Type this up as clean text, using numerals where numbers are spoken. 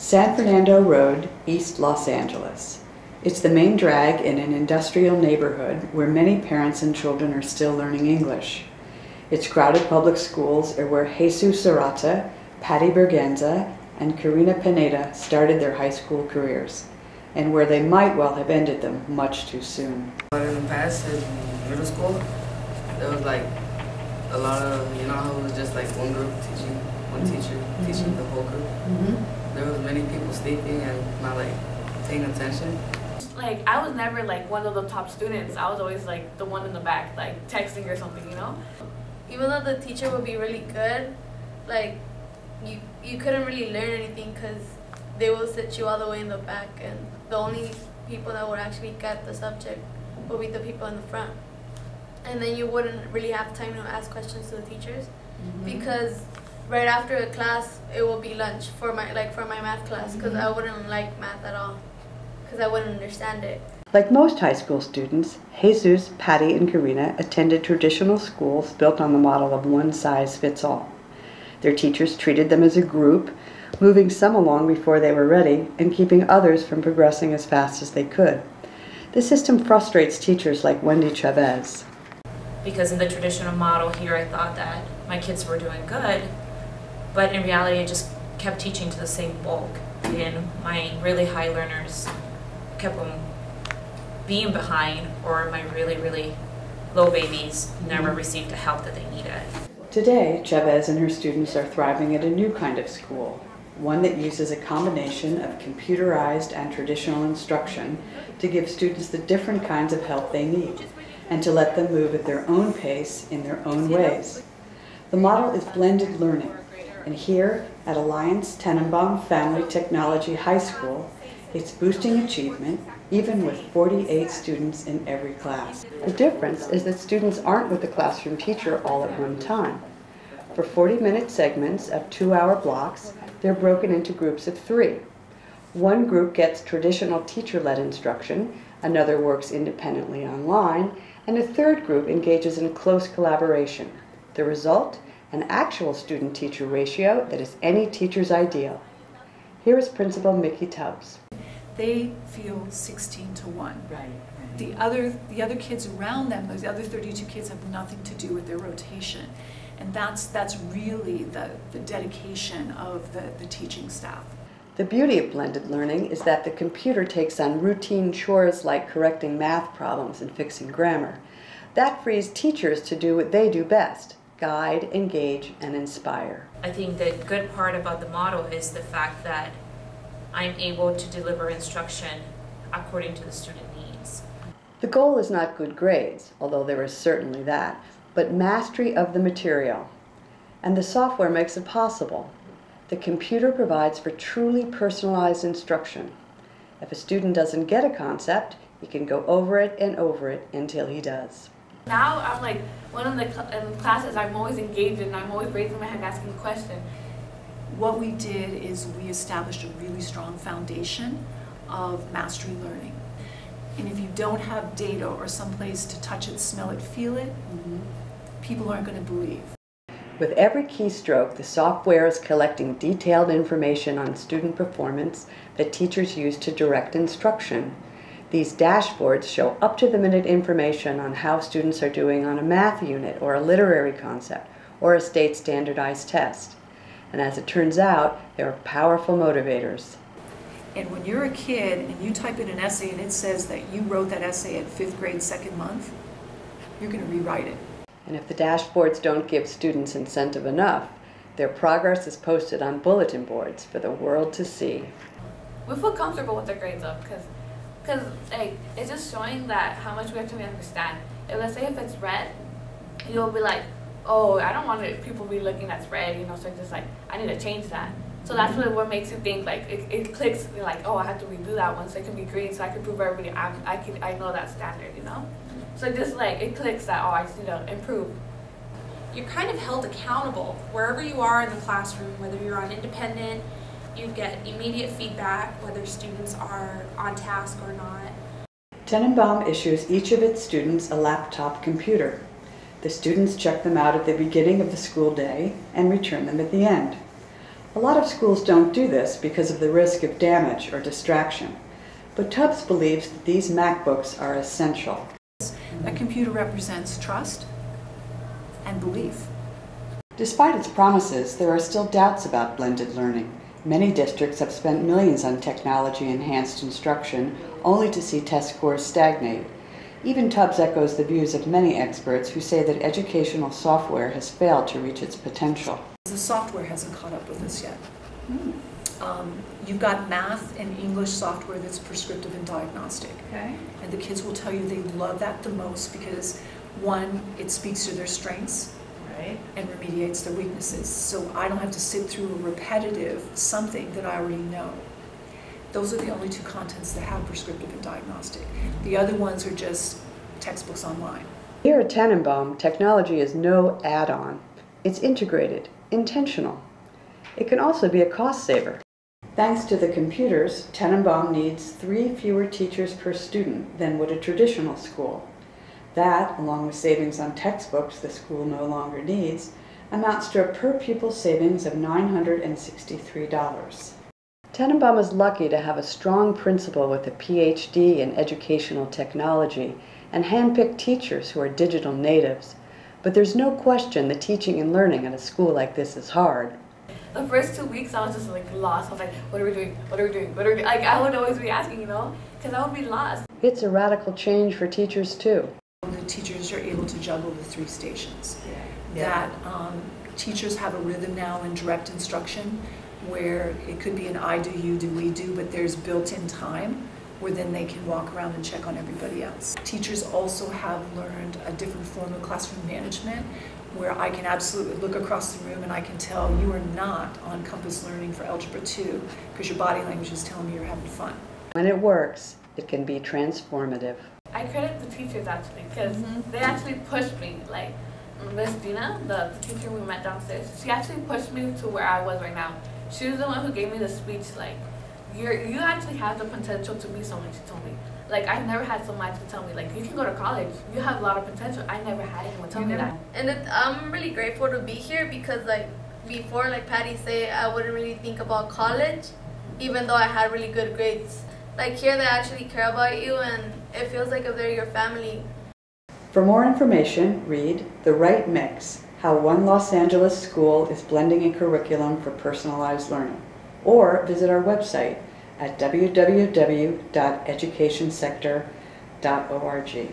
San Fernando Road, East Los Angeles. It's the main drag in an industrial neighborhood where many parents and children are still learning English. Its crowded public schools are where Jesus Serrata, Patty Berganza, and Karina Pineda started their high school careers, and where they might well have ended them much too soon. In the past, in middle school, there was like a lot of, you know how it was just like one group teaching, one teacher teaching the whole group. There was many people sleeping and not like paying attention. Like, I was never like one of the top students. I was always like the one in the back, like texting or something, you know? Even though the teacher would be really good, like you couldn't really learn anything because they will sit you all the way in the back, and the only people that would actually get the subject would be the people in the front. And then you wouldn't really have time to ask questions to the teachers because right after a class it will be lunch for my math class, because I wouldn't like math at all because I wouldn't understand it. Like most high school students, Jesus, Patty, and Karina attended traditional schools built on the model of one size fits all. Their teachers treated them as a group, moving some along before they were ready and keeping others from progressing as fast as they could. The system frustrates teachers like Wendy Chavez. Because in the traditional model here, I thought that my kids were doing good, but in reality, I just kept teaching to the same bulk, and my really high learners kept on being behind, or my really, really low babies never received the help that they needed. Today, Chavez and her students are thriving at a new kind of school, one that uses a combination of computerized and traditional instruction to give students the different kinds of help they need, and to let them move at their own pace in their own ways. The model is blended learning, and here at Alliance Tennenbaum Family Technology High School, it's boosting achievement even with 48 students in every class. The difference is that students aren't with the classroom teacher all at one time. For 40-minute segments of 2-hour blocks, they're broken into groups of 3. One group gets traditional teacher-led instruction, another works independently online, and a third group engages in close collaboration. The result? An actual student-teacher ratio that is any teacher's ideal. Here is Principal Mickey Tubbs. They feel 16 to 1. Right. The other kids around them, those other 32 kids, have nothing to do with their rotation. And that's really the dedication of the teaching staff. The beauty of blended learning is that the computer takes on routine chores like correcting math problems and fixing grammar. That frees teachers to do what they do best: guide, engage, and inspire. I think the good part about the model is the fact that I'm able to deliver instruction according to the student needs. The goal is not good grades, although there is certainly that, but mastery of the material. And the software makes it possible. The computer provides for truly personalized instruction. If a student doesn't get a concept, he can go over it and over it until he does. Now I'm like one of the classes I'm always engaged in. I'm always raising my hand asking a question. What we did is we established a really strong foundation of mastery learning. And if you don't have data or someplace to touch it, smell it, feel it, people aren't going to believe. With every keystroke, the software is collecting detailed information on student performance that teachers use to direct instruction. These dashboards show up-to-the-minute information on how students are doing on a math unit or a literary concept or a state standardized test. And as it turns out, they're powerful motivators. And when you're a kid and you type in an essay and it says that you wrote that essay at 5th grade, 2nd month, you're going to rewrite it. And if the dashboards don't give students incentive enough, their progress is posted on bulletin boards for the world to see. We feel comfortable with the grades up because like, it's just showing that how much we actually understand. Let's say if it's red, you'll be like, oh, I don't want people to be looking that's red, you know, so it's just like, I need to change that. So that's what makes you think, like, it clicks, you're like, oh, I have to redo that one so it can be green so I can prove everybody I know that standard, you know? So just like, it clicks that, oh, I just need to improve. You're kind of held accountable wherever you are in the classroom, whether you're on independent, you get immediate feedback, whether students are on task or not. Tennenbaum issues each of its students a laptop computer. The students check them out at the beginning of the school day and return them at the end. A lot of schools don't do this because of the risk of damage or distraction, but Tubbs believes that these MacBooks are essential. A computer represents trust and belief. Despite its promises, there are still doubts about blended learning. Many districts have spent millions on technology-enhanced instruction, only to see test scores stagnate. Even Tubbs echoes the views of many experts who say that educational software has failed to reach its potential. The software hasn't caught up with us yet. You've got math and English software that's prescriptive and diagnostic. Okay. And the kids will tell you they love that the most because, one, it speaks to their strengths, right, and remediates their weaknesses. So I don't have to sit through a repetitive something that I already know. Those are the only two contents that have prescriptive and diagnostic. The other ones are just textbooks online. Here at Tennenbaum, technology is no add-on. It's integrated, intentional. It can also be a cost saver. Thanks to the computers, Tennenbaum needs 3 fewer teachers per student than would a traditional school. That, along with savings on textbooks the school no longer needs, amounts to a per-pupil savings of $963. Tennenbaum is lucky to have a strong principal with a PhD in educational technology and hand-picked teachers who are digital natives. But there's no question that teaching and learning at a school like this is hard. The first 2 weeks I was just like lost. I was like, what are we doing? What are we doing? What are we doing? Like I would always be asking, you know, because I would be lost. It's a radical change for teachers too. The teachers are able to juggle the 3 stations. That teachers have a rhythm now in direct instruction where it could be an I do, you do, we do, but there's built-in time where then they can walk around and check on everybody else. Teachers also have learned a different form of classroom management where I can absolutely look across the room and I can tell you are not on Compass Learning for Algebra 2 because your body language is telling me you're having fun. When it works, it can be transformative. I credit the teachers actually because they actually pushed me. Like Miss Dina, the teacher we met downstairs, she actually pushed me to where I was right now. She was the one who gave me the speech like, you actually have the potential to be someone, she told me. Like, I've never had someone to tell me, like, you can go to college. You have a lot of potential. I never had anyone tell me that. And I'm really grateful to be here because, like, before, like Patty said, I wouldn't really think about college, even though I had really good grades. Like, here they actually care about you, and it feels like if they're your family. For more information, read The Right Mix, How One Los Angeles School is Blending a Curriculum for Personalized Learning, or visit our website at www.educationsector.org.